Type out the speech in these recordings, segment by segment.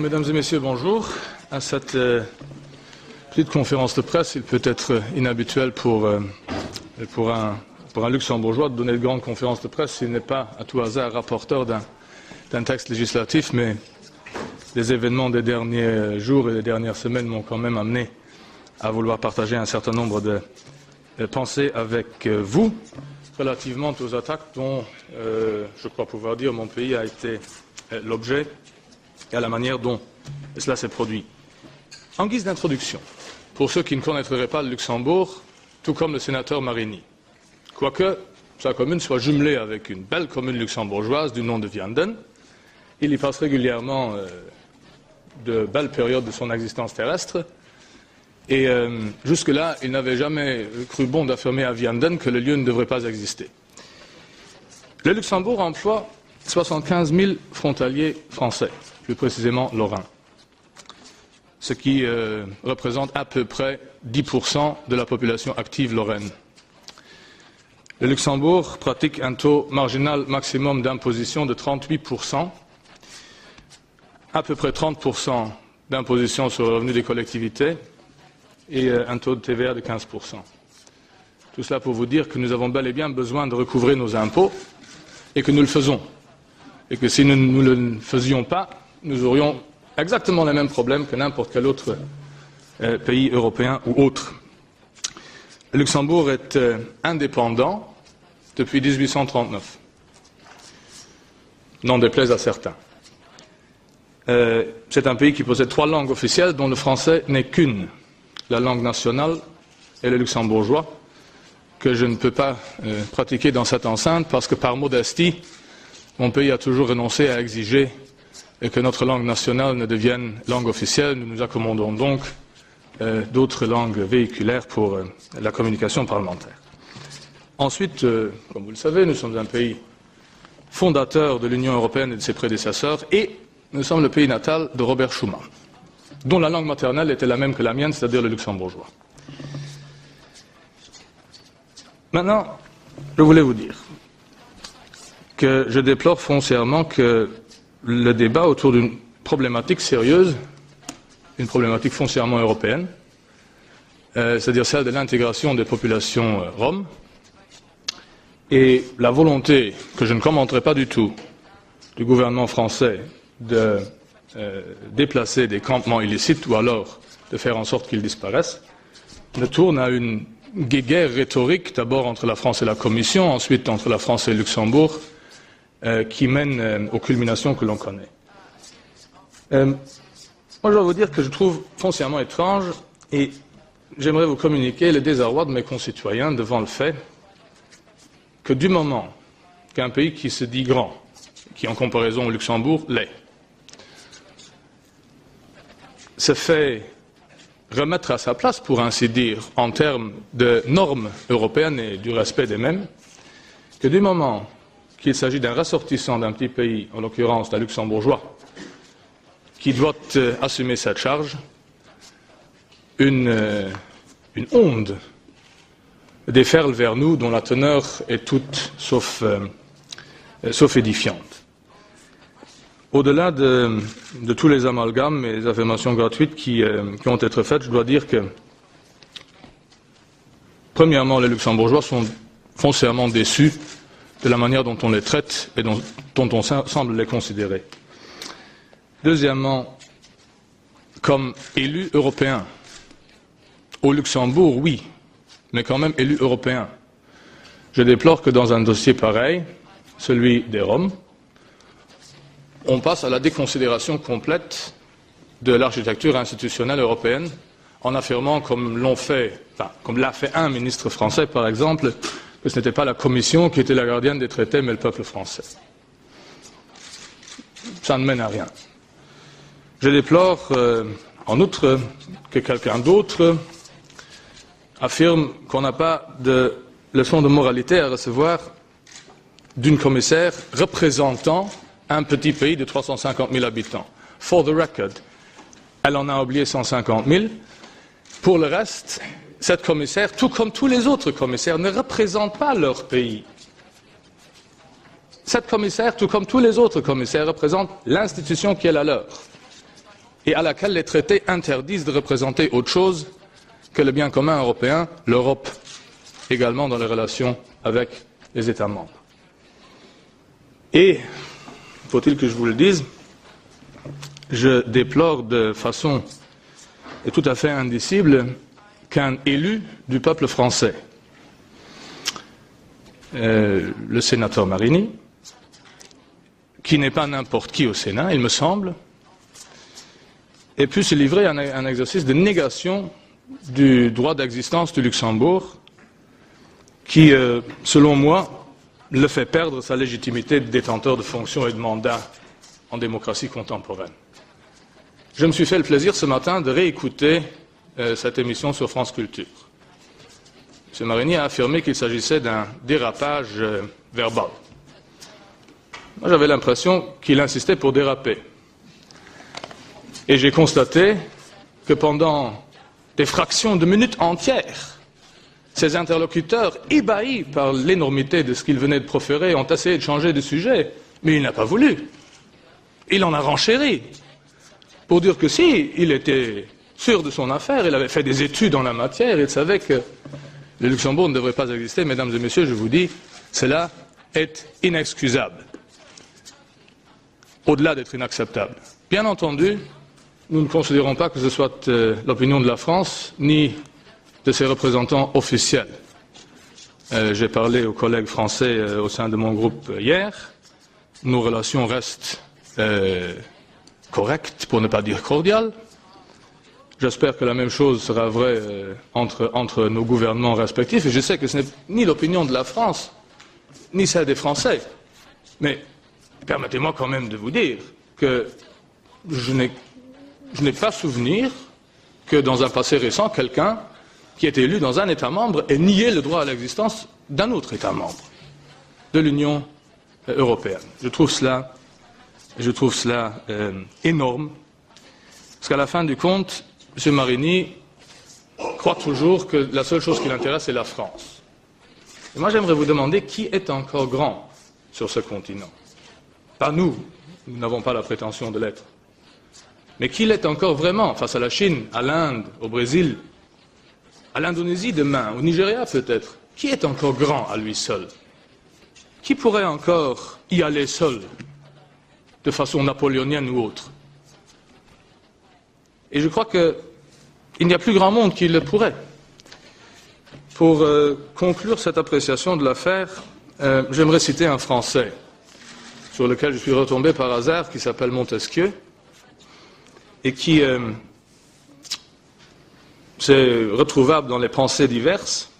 Mesdames et Messieurs, bonjour. À cette petite conférence de presse, il peut être inhabituel pour un luxembourgeois de donner de grandes conférences de presse s'il n'est pas à tout hasard rapporteur d'un texte législatif, mais les événements des derniers jours et des dernières semaines m'ont quand même amené à vouloir partager un certain nombre de pensées avec vous relativement aux attaques dont, je crois pouvoir dire, mon pays a été l'objet et à la manière dont cela s'est produit. En guise d'introduction, pour ceux qui ne connaîtraient pas le Luxembourg, tout comme le sénateur Marini, quoique sa commune soit jumelée avec une belle commune luxembourgeoise du nom de Vianden, il y passe régulièrement de belles périodes de son existence terrestre, et jusque-là, il n'avait jamais cru bon d'affirmer à Vianden que le lieu ne devrait pas exister. Le Luxembourg emploie 75 000 frontaliers français, plus précisément lorrains, ce qui représente à peu près 10% de la population active lorraine. Le Luxembourg pratique un taux marginal maximum d'imposition de 38%, à peu près 30% d'imposition sur le revenu des collectivités et un taux de TVA de 15%. Tout cela pour vous dire que nous avons bel et bien besoin de recouvrer nos impôts et que nous le faisons. Et que si nous ne le faisions pas, nous aurions exactement les mêmes problèmes que n'importe quel autre pays européen ou autre. Le Luxembourg est indépendant depuis 1839. N'en déplaise à certains. C'est un pays qui possède 3 langues officielles dont le français n'est qu'une. La langue nationale est le luxembourgeois, que je ne peux pas pratiquer dans cette enceinte parce que par modestie, mon pays a toujours renoncé à exiger que notre langue nationale ne devienne langue officielle. Nous nous accommodons donc d'autres langues véhiculaires pour la communication parlementaire. Ensuite, comme vous le savez, nous sommes un pays fondateur de l'Union européenne et de ses prédécesseurs, et nous sommes le pays natal de Robert Schuman, dont la langue maternelle était la même que la mienne, c'est-à-dire le luxembourgeois. Maintenant, je voulais vous dire que je déplore foncièrement que le débat autour d'une problématique sérieuse, une problématique foncièrement européenne, c'est-à-dire celle de l'intégration des populations roms, et la volonté, que je ne commenterai pas du tout, du gouvernement français de déplacer des campements illicites ou alors de faire en sorte qu'ils disparaissent, ne tourne à une guéguerre rhétorique, d'abord entre la France et la Commission, ensuite entre la France et le Luxembourg, qui mène aux culminations que l'on connaît. Moi, je dois vous dire que je trouve foncièrement étrange, et j'aimerais vous communiquer le désarroi de mes concitoyens devant le fait que du moment qu'un pays qui se dit grand, qui en comparaison au Luxembourg l'est, se fait remettre à sa place, pour ainsi dire, en termes de normes européennes et du respect des mêmes, que du moment qu'il s'agit d'un ressortissant d'un petit pays, en l'occurrence d'un luxembourgeois, qui doit assumer cette charge, une onde déferle vers nous dont la teneur est toute sauf édifiante. Au-delà de tous les amalgames et les affirmations gratuites qui ont été faites, je dois dire que, premièrement, les luxembourgeois sont foncièrement déçus de la manière dont on les traite et dont on semble les considérer. Deuxièmement, comme élus européens, au Luxembourg, oui, mais quand même élus européens, je déplore que dans un dossier pareil, celui des Roms, on passe à la déconsidération complète de l'architecture institutionnelle européenne en affirmant, comme l'a fait un ministre français par exemple, que ce n'était pas la Commission qui était la gardienne des traités, mais le peuple français. Ça ne mène à rien. Je déplore, en outre, que quelqu'un d'autre affirme qu'on n'a pas de leçon de moralité à recevoir d'une commissaire représentant un petit pays de 350 000 habitants. For the record, elle en a oublié 150 000. Pour le reste, cette commissaire, tout comme tous les autres commissaires, ne représente pas leur pays. Cette commissaire, tout comme tous les autres commissaires, représente l'institution qui est la leur. et à laquelle les traités interdisent de représenter autre chose que le bien commun européen, l'Europe également dans les relations avec les États membres. Et, faut-il que je vous le dise, je déplore de façon tout à fait indicible qu'un élu du peuple français, le sénateur Marini, qui n'est pas n'importe qui au Sénat, il me semble, ait pu se livrer à un exercice de négation du droit d'existence du Luxembourg, qui, selon moi, le fait perdre sa légitimité de détenteur de fonctions et de mandats en démocratie contemporaine. Je me suis fait le plaisir ce matin de réécouter cette émission sur France Culture. M. Marini a affirmé qu'il s'agissait d'un dérapage verbal. Moi, j'avais l'impression qu'il insistait pour déraper. Et j'ai constaté que pendant des fractions de minutes entières, ses interlocuteurs, ébahis par l'énormité de ce qu'il venait de proférer, ont essayé de changer de sujet, mais il n'a pas voulu. Il en a renchéri pour dire que si, il était sûr de son affaire, il avait fait des études en la matière, il savait que le Luxembourg ne devrait pas exister. Mesdames et messieurs, je vous dis, cela est inexcusable, au-delà d'être inacceptable. Bien entendu, nous ne considérons pas que ce soit l'opinion de la France, ni de ses représentants officiels. J'ai parlé aux collègues français au sein de mon groupe hier. Nos relations restent correctes, pour ne pas dire cordiales. J'espère que la même chose sera vraie entre nos gouvernements respectifs. Et je sais que ce n'est ni l'opinion de la France, ni celle des Français. Mais permettez-moi quand même de vous dire que je n'ai pas souvenir que dans un passé récent, quelqu'un qui est élu dans un État membre ait nié le droit à l'existence d'un autre État membre de l'Union européenne. Je trouve cela énorme, parce qu'à la fin du compte, M. Marini croit toujours que la seule chose qui l'intéresse, c'est la France. Et moi, j'aimerais vous demander qui est encore grand sur ce continent. Pas nous, nous n'avons pas la prétention de l'être. Mais qui l'est encore vraiment face à la Chine, à l'Inde, au Brésil, à l'Indonésie demain, au Nigeria peut-être? Qui est encore grand à lui seul? Qui pourrait encore y aller seul, de façon napoléonienne ou autre? Et je crois qu'il n'y a plus grand monde qui le pourrait. Pour conclure cette appréciation de l'affaire, j'aimerais citer un Français sur lequel je suis retombé par hasard, qui s'appelle Montesquieu, et qui c'est retrouvable dans les pensées diverses,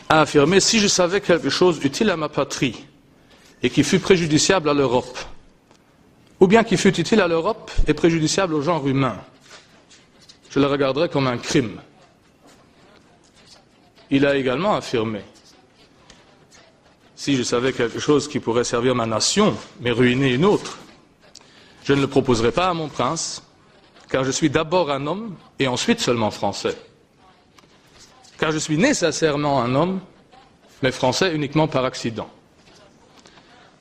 a affirmé « Si je savais quelque chose utile à ma patrie et qui fût préjudiciable à l'Europe, ou bien qui fût utile à l'Europe et préjudiciable au genre humain, je le regarderais comme un crime. » Il a également affirmé « Si je savais quelque chose qui pourrait servir ma nation, mais ruiner une autre, je ne le proposerai pas à mon prince, car je suis d'abord un homme et ensuite seulement français. Car je suis nécessairement un homme, mais français uniquement par accident.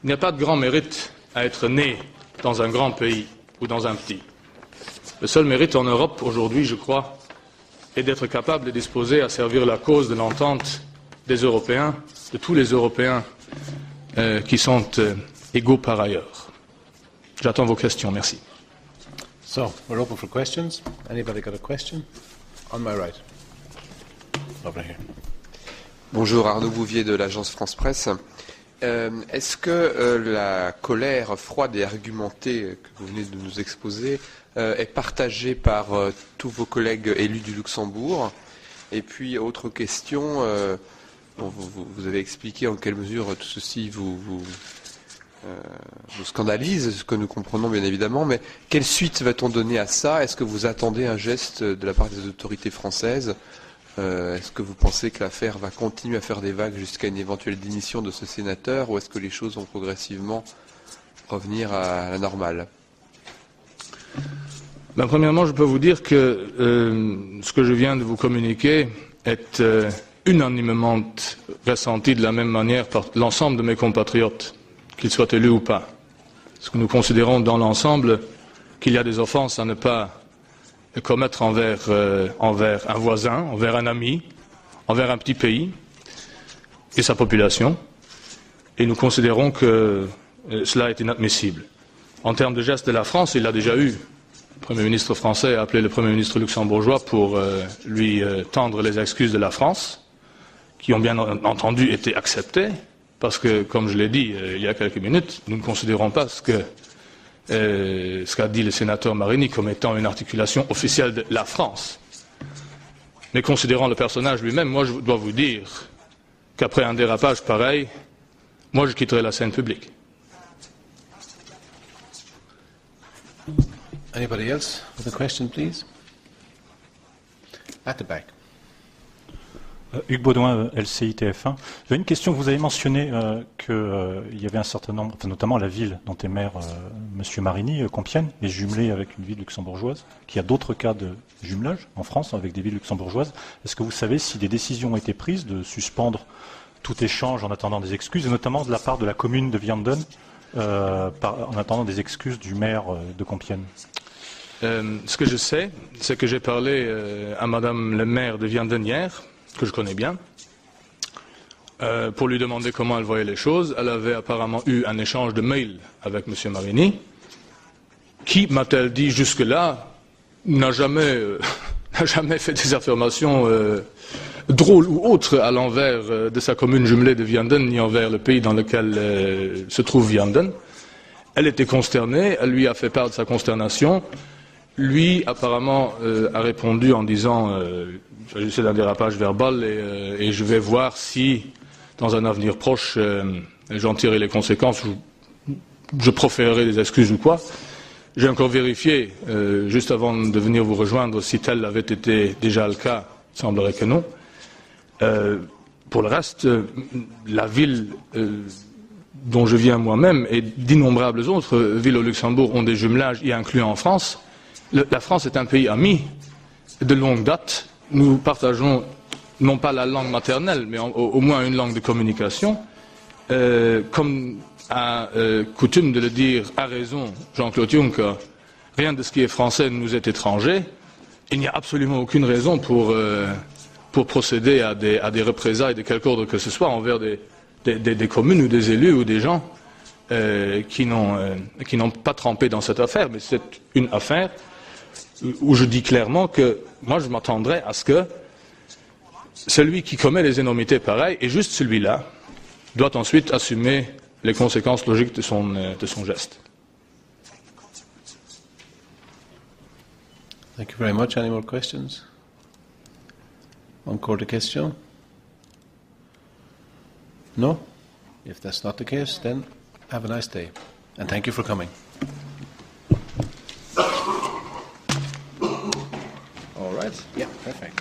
Il n'y a pas de grand mérite à être né dans un grand pays ou dans un petit. Le seul mérite en Europe aujourd'hui, je crois, est d'être capable et disposé à servir la cause de l'entente des Européens, de tous les Européens qui sont égaux par ailleurs. J'attends vos questions. Merci. So, we're open for questions. Anybody got a question? On my right. Over here. Bonjour, Arnaud Bouvier de l'agence France Presse. Est-ce que la colère froide et argumentée que vous venez de nous exposer est partagée par tous vos collègues élus du Luxembourg? Et puis, autre question, vous avez expliqué en quelle mesure tout ceci vous scandalise, ce que nous comprenons bien évidemment, mais quelle suite va-t-on donner à ça? Est-ce que vous attendez un geste de la part des autorités françaises? Est-ce que vous pensez que l'affaire va continuer à faire des vagues jusqu'à une éventuelle démission de ce sénateur, ou est-ce que les choses vont progressivement revenir à la normale? Premièrement, je peux vous dire que ce que je viens de vous communiquer est unanimement ressenti de la même manière par l'ensemble de mes compatriotes, qu'ils soient élus ou pas. Ce que nous considérons dans l'ensemble qu'il y a des offenses à ne pas commettre envers un voisin, envers un ami, envers un petit pays et sa population. Et nous considérons que cela est inadmissible. En termes de gestes de la France, il l'a déjà eu. Le Premier ministre français a appelé le Premier ministre luxembourgeois pour lui tendre les excuses de la France, qui ont bien entendu été acceptées, parce que, comme je l'ai dit il y a quelques minutes, nous ne considérons pas ce qu'a dit le sénateur Marini comme étant une articulation officielle de la France. Mais considérant le personnage lui-même, moi je dois vous dire qu'après un dérapage pareil, moi je quitterai la scène publique. Anybody else with a question, please? At the back. Hugues Baudouin, LCI TF1. J'avais une question. Vous avez mentionné qu'il y avait un certain nombre, enfin, notamment la ville dont est maire M. Marini, Compiègne, est jumelée avec une ville luxembourgeoise, qu'il y a d'autres cas de jumelage en France avec des villes luxembourgeoises. Est-ce que vous savez si des décisions ont été prises de suspendre tout échange en attendant des excuses, et notamment de la part de la commune de Vianden, en attendant des excuses du maire de Compiègne? Ce que je sais, c'est que j'ai parlé à Madame le maire de Vianden hier, que je connais bien, pour lui demander comment elle voyait les choses. Elle avait apparemment eu un échange de mails avec M. Marini, qui, m'a-t-elle dit jusque-là, n'a jamais fait des affirmations drôles ou autres à l'envers de sa commune jumelée de Vianden, ni envers le pays dans lequel se trouve Vianden. Elle était consternée, elle lui a fait part de sa consternation. Lui, apparemment, a répondu en disant il s'agissait d'un dérapage verbal et je vais voir si, dans un avenir proche, j'en tirerai les conséquences, je proférerai des excuses ou quoi. J'ai encore vérifié, juste avant de venir vous rejoindre, si tel avait été déjà le cas. Il semblerait que non. Pour le reste, la ville dont je viens moi-même et d'innombrables autres villes au Luxembourg ont des jumelages, y incluant en France. La France est un pays ami de longue date. Nous partageons non pas la langue maternelle, mais au moins une langue de communication. Comme a coutume de le dire à raison Jean-Claude Juncker, rien de ce qui est français ne nous est étranger. Il n'y a absolument aucune raison pour procéder à des représailles de quelque ordre que ce soit envers des communes ou des élus ou des gens qui n'ont pas trempé dans cette affaire. Mais c'est une affaire où je dis clairement que moi je m'attendrais à ce que celui qui commet des énormités pareilles, et juste celui-là, doit ensuite assumer les conséquences logiques de son geste. Thank you very much. Any more questions? Encore des questions? No? If that's not the case, then have a nice day. And thank you for coming. All right. Yeah, perfect.